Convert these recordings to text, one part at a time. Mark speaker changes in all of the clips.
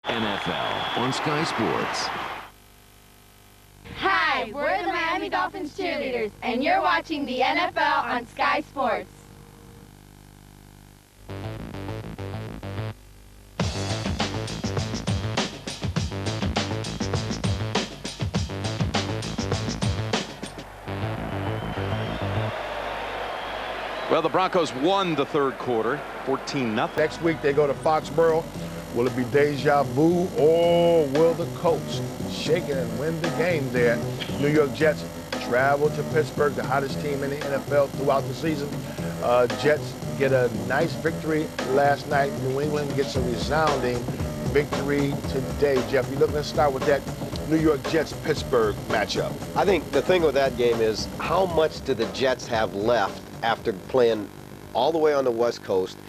Speaker 1: NFL on Sky Sports.
Speaker 2: Hi, we're the Miami Dolphins cheerleaders, and you're watching the NFL on Sky Sports.
Speaker 3: Well, the Broncos won the third quarter, 14-0.
Speaker 4: Next week they go to Foxborough. Will it be deja vu, or will the Colts shake it and win the game there? New York Jets travel to Pittsburgh, the hottest team in the NFL throughout the season. Jets get a nice victory last night. New England gets a resounding victory today. Jeff, let's start with that New York Jets-Pittsburgh matchup.
Speaker 5: I think the thing with that game is how much do the Jets have left after playing all the way on the West Coast,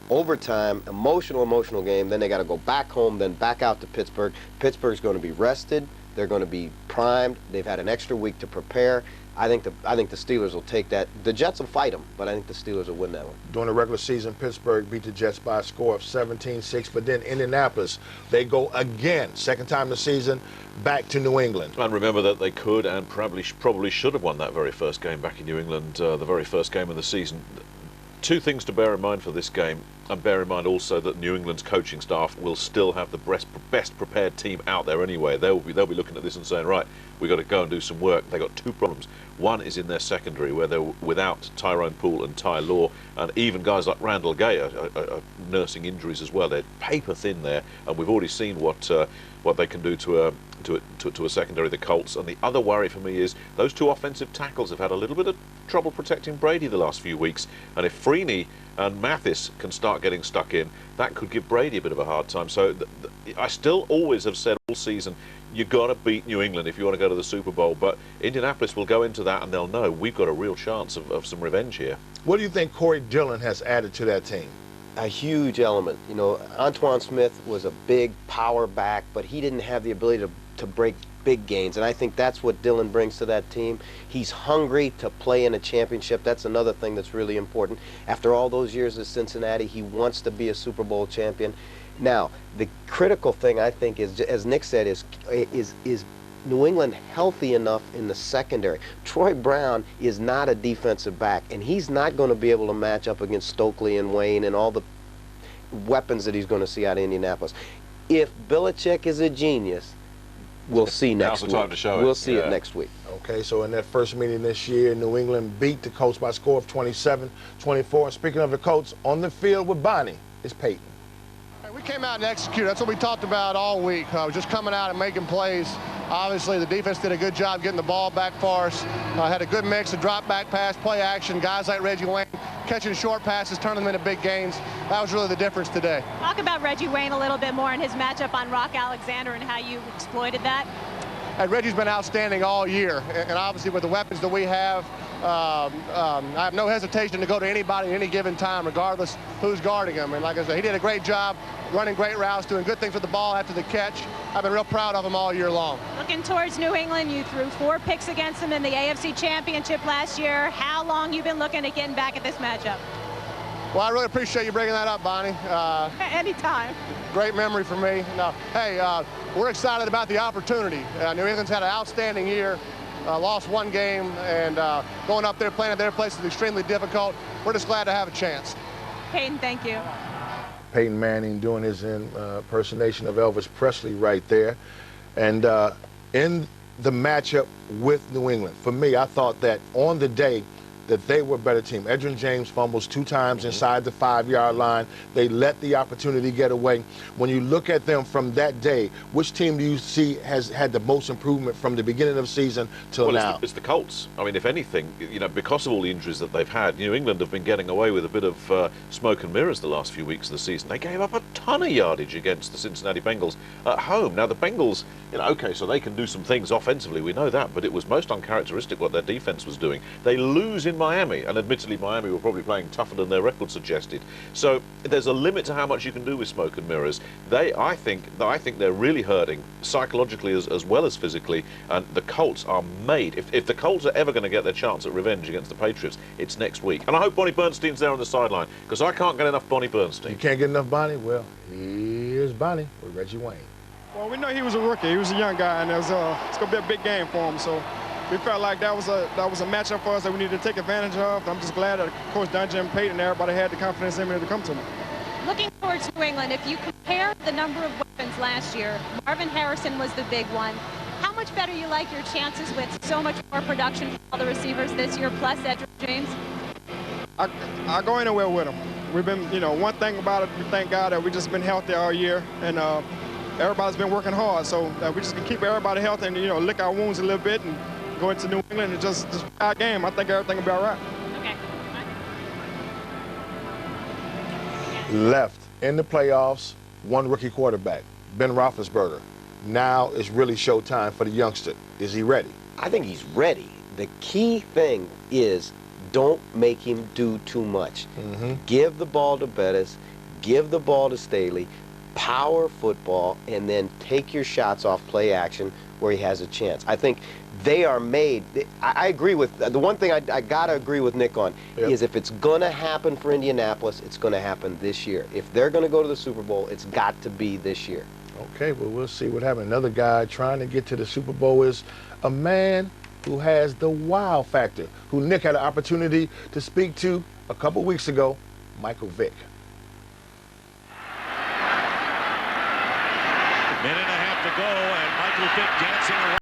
Speaker 5: overtime, emotional game, then they got to go back home, then back out to Pittsburgh. Pittsburgh's going to be rested. They're going to be primed. They've had an extra week to prepare. I think the Steelers will take that. The Jets will fight them, but I think the Steelers will win that one.
Speaker 4: During the regular season, Pittsburgh beat the Jets by a score of 17-6, but then Indianapolis, they go again, second time this season, back to New England.
Speaker 6: And remember that they could and probably should have won that very first game back in New England, the very first game of the season. Two things to bear in mind for this game, and bear in mind also that New England's coaching staff will still have the best prepared team out there anyway. They'll be looking at this and saying, right, we've got to go and do some work. They've got two problems. One is in their secondary, where they're without Tyrone Poole and Ty Law, and even guys like Randall Gay are nursing injuries as well. They're paper thin there, and we've already seen what they can do to a secondary, the Colts. And the other worry for me is those two offensive tackles have had a little bit of trouble protecting Brady the last few weeks, and if Freeney and Mathis can start getting stuck in, that could give Brady a bit of a hard time. So I still always have said all season, you've got to beat New England if you want to go to the Super Bowl, but Indianapolis will go into that and they'll know we've got a real chance of some revenge here.
Speaker 4: What do you think Corey Dillon has added to that team?
Speaker 5: A huge element. You know, Antoine Smith was a big power back, but he didn't have the ability to break big gains, and I think that's what Dillon brings to that team. He's hungry to play in a championship. That's another thing that's really important. After all those years at Cincinnati, he wants to be a Super Bowl champion. Now, the critical thing, I think, is, as Nick said, is New England healthy enough in the secondary? Troy Brown is not a defensive back, and he's not going to be able to match up against Stokely and Wayne and all the weapons that he's going to see out of Indianapolis. If Belichick is a genius, we'll see next week.
Speaker 6: Now's the time to show it.
Speaker 5: We'll see it next week.
Speaker 4: Okay, so in that first meeting this year, New England beat the Colts by a score of 27-24. And speaking of the Colts, on the field with Bonnie is Peyton.
Speaker 7: We came out and executed. That's what we talked about all week. Just coming out and making plays. Obviously, the defense did a good job getting the ball back for us. Had a good mix of drop back pass, play action, guys like Reggie Wayne catching short passes, turning them into big gains. That was really the difference today.
Speaker 8: Talk about Reggie Wayne a little bit more and his matchup on Rock Alexander and how you exploited that.
Speaker 7: And Reggie's been outstanding all year, and obviously with the weapons that we have, I have no hesitation to go to anybody at any given time, regardless who's guarding him. And like I said, he did a great job running great routes, doing good things with the ball after the catch. I've been real proud of him all year long.
Speaker 8: Looking towards New England, you threw 4 picks against them in the AFC Championship last year. How long you been looking at getting back at this matchup?
Speaker 7: Well, I really appreciate you bringing that up, Bonnie.
Speaker 8: Anytime.
Speaker 7: Great memory for me. No, hey, we're excited about the opportunity. New England's had an outstanding year. Lost 1 game, and going up there playing at their place is extremely difficult. We're just glad to have a chance.
Speaker 8: Peyton, thank you.
Speaker 4: Peyton Manning doing his impersonation of Elvis Presley right there. And in the matchup with New England, for me, I thought that on the day that they were a better team. Edgerrin James fumbles 2 times inside the 5-yard line. They let the opportunity get away. When you look at them from that day, which team do you see has had the most improvement from the beginning of the season till now?
Speaker 6: It's the Colts. I mean, if anything, you know, because of all the injuries that they've had, New England have been getting away with a bit of smoke and mirrors the last few weeks of the season. They gave up a ton of yardage against the Cincinnati Bengals at home. Now, the Bengals, you know, okay, so they can do some things offensively, we know that, but it was most uncharacteristic what their defense was doing. They lose in Miami, and admittedly Miami were probably playing tougher than their record suggested. So there's a limit to how much you can do with smoke and mirrors. I think they're really hurting psychologically as well as physically, and the Colts are made. If the Colts are ever going to get their chance at revenge against the Patriots, it's next week. And I hope Bonnie Bernstein's there on the sideline, because I can't get enough Bonnie Bernstein.
Speaker 4: You can't get enough Bonnie? Well, here Here's Bonnie with Reggie Wayne.
Speaker 9: Well, we know he was a rookie. He was a young guy, and it's going to be a big game for him. So we felt like that was a matchup for us that we needed to take advantage of. I'm just glad that Coach Dungy and Peyton and everybody had the confidence in me to come to me.
Speaker 8: Looking forward to New England, if you compare the number of weapons last year, Marvin Harrison was the big one. How much better you like your chances with so much more production from all the receivers this year, plus Edgerrin James?
Speaker 9: I go anywhere with him. We've been, one thing about it, we thank God that we've just been healthy all year, and everybody's been working hard. So we just can keep everybody healthy and, lick our wounds a little bit and go into New England and just our game. I think everything will be all right.
Speaker 8: Okay.
Speaker 4: Left in the playoffs, one rookie quarterback, Ben Roethlisberger. Now it's really showtime for the youngster. Is he ready?
Speaker 5: I think he's ready. The key thing is don't make him do too much. Give the ball to Bettis, give the ball to Staley, power football, and then take your shots off play action where he has a chance. I think they are made. I agree with the one thing I gotta agree with Nick on is if it's gonna happen for Indianapolis, it's gonna happen this year. If they're gonna go to the Super Bowl, it's got to be this year.
Speaker 4: Okay, well, we'll see what happens. Another guy trying to get to the Super Bowl is a man who has the wow factor, who Nick had an opportunity to speak to a couple weeks ago, Michael Vick.
Speaker 10: Minute and a half to go, and Michael Vick dancing around.